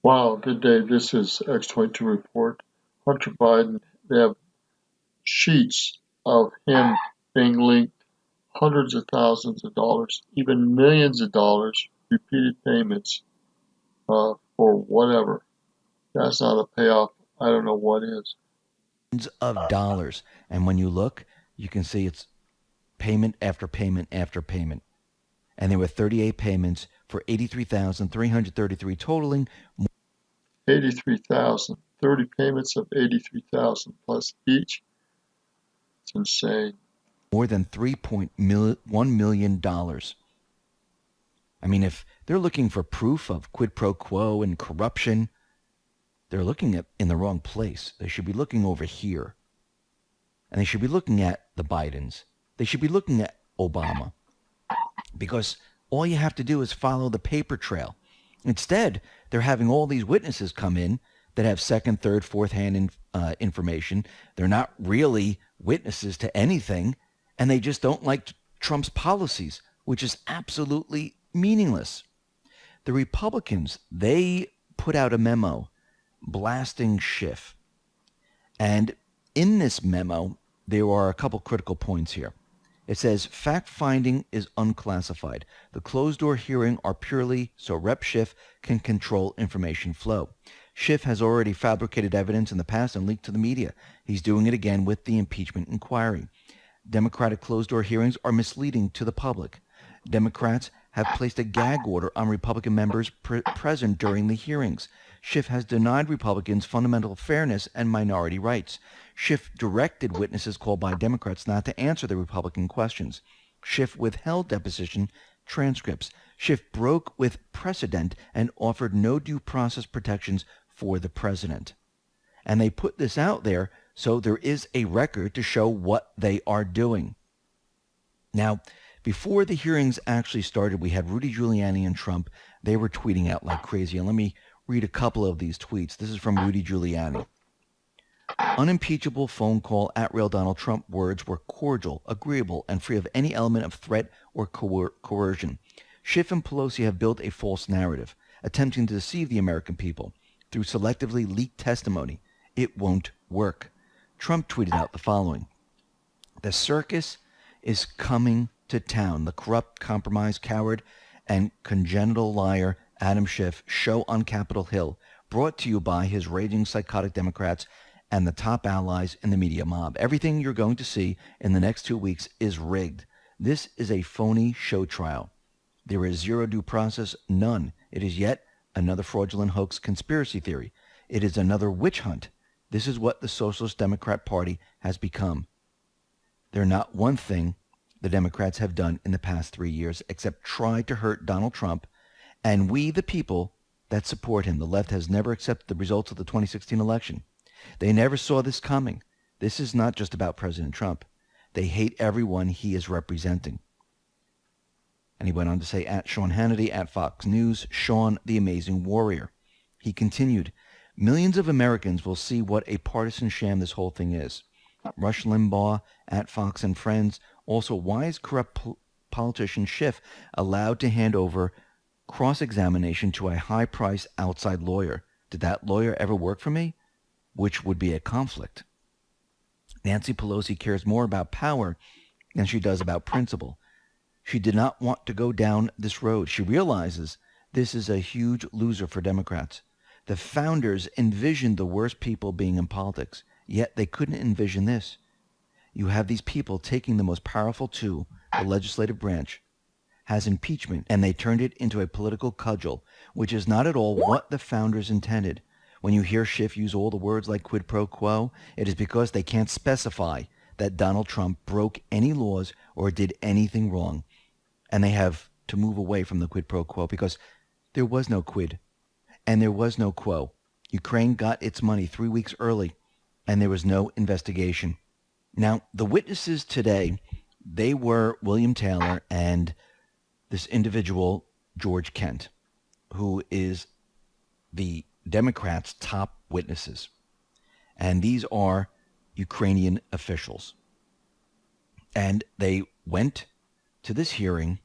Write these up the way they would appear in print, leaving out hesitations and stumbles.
Wow, good day. This is X22 Report. Hunter Biden, they have sheets of him being linked hundreds of thousands of dollars, even millions of dollars, repeated payments for whatever. That's not a payoff. I don't know what is. Of dollars. And when you look, you can see it's payment after payment after payment. And there were 38 payments for 83,333 totaling 83,000, 30 payments of 83,000 plus each. It's insane. more than $3.1 million. I mean, if they're looking for proof of quid pro quo and corruption, they're looking at in the wrong place. They should be looking over here. And they should be looking at the Bidens. They should be looking at Obama. Because all you have to do is follow the paper trail. Instead, they're having all these witnesses come in that have second, third, fourth hand information. They're not really witnesses to anything, and they just don't like Trump's policies, which is absolutely meaningless. The Republicans, they put out a memo blasting Schiff. And in this memo, there are a couple critical points here. It says fact-finding is unclassified. The closed-door hearing are purely so Rep. Schiff can control information flow. Schiff has already fabricated evidence in the past and leaked to the media. He's doing it again with the impeachment inquiry. Democratic closed-door hearings are misleading to the public. Democrats have placed a gag order on Republican members present during the hearings. Schiff has denied Republicans fundamental fairness and minority rights. Schiff directed witnesses called by Democrats not to answer the Republican questions. Schiff withheld deposition transcripts. Schiff broke with precedent and offered no due process protections for the president. And they put this out there so there is a record to show what they are doing. Now, before the hearings actually started, we had Rudy Giuliani and Trump. They were tweeting out like crazy. And let me read a couple of these tweets. This is from Rudy Giuliani. Unimpeachable phone call at real Donald Trump words were cordial, agreeable, and free of any element of threat or coercion. Schiff and Pelosi have built a false narrative, attempting to deceive the American people through selectively leaked testimony. It won't work. Trump tweeted out the following. The circus is coming to town. The corrupt, compromised, coward, and congenital liar Adam Schiff show on Capitol Hill, brought to you by his raging psychotic Democrats and the top allies in the media mob. Everything you're going to see in the next 2 weeks is rigged. This is a phony show trial. There is zero due process, none. It is yet another fraudulent hoax conspiracy theory. It is another witch hunt. This is what the Socialist Democrat Party has become. They're not one thing the Democrats have done in the past 3 years except try to hurt Donald Trump and we, the people that support him. The left has never accepted the results of the 2016 election. They never saw this coming. This is not just about President Trump. They hate everyone he is representing. And he went on to say, at Sean Hannity, at Fox News, Sean the Amazing Warrior. He continued, millions of Americans will see what a partisan sham this whole thing is. Rush Limbaugh, at Fox and Friends, also why is corrupt politician Schiff allowed to hand over cross-examination to a high-priced outside lawyer? Did that lawyer ever work for me? Which would be a conflict. Nancy Pelosi cares more about power than she does about principle. She did not want to go down this road. She realizes this is a huge loser for Democrats. The founders envisioned the worst people being in politics, yet they couldn't envision this. You have these people taking the most powerful tool, the legislative branch, has impeachment, and they turned it into a political cudgel, which is not at all what the founders intended. When you hear Schiff use all the words like quid pro quo, it is because they can't specify that Donald Trump broke any laws or did anything wrong. And they have to move away from the quid pro quo because there was no quid and there was no quo. Ukraine got its money 3 weeks early and there was no investigation. Now, the witnesses today, they were William Taylor and this individual, George Kent, who is the Democrats' top witnesses. And these are Ukrainian officials. And they went to this hearing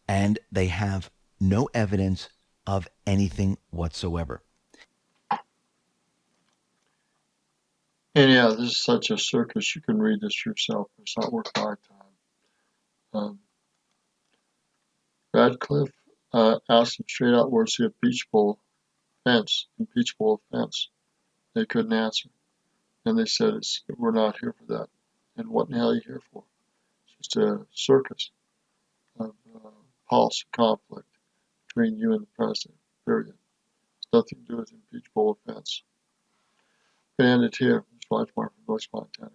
and they have no evidence of anything whatsoever. And yeah, this is such a circus. You can read this yourself. It's not worth my time. Radcliffe asked them straight out, where's the impeachable offense? They couldn't answer. And they said, we're not here for that. And what in the hell are you here for? It's just a circus of policy conflict between you and the president, period. It's nothing to do with impeachable offense. I'm going to end it here. This is Roger Martin from Voice Montana.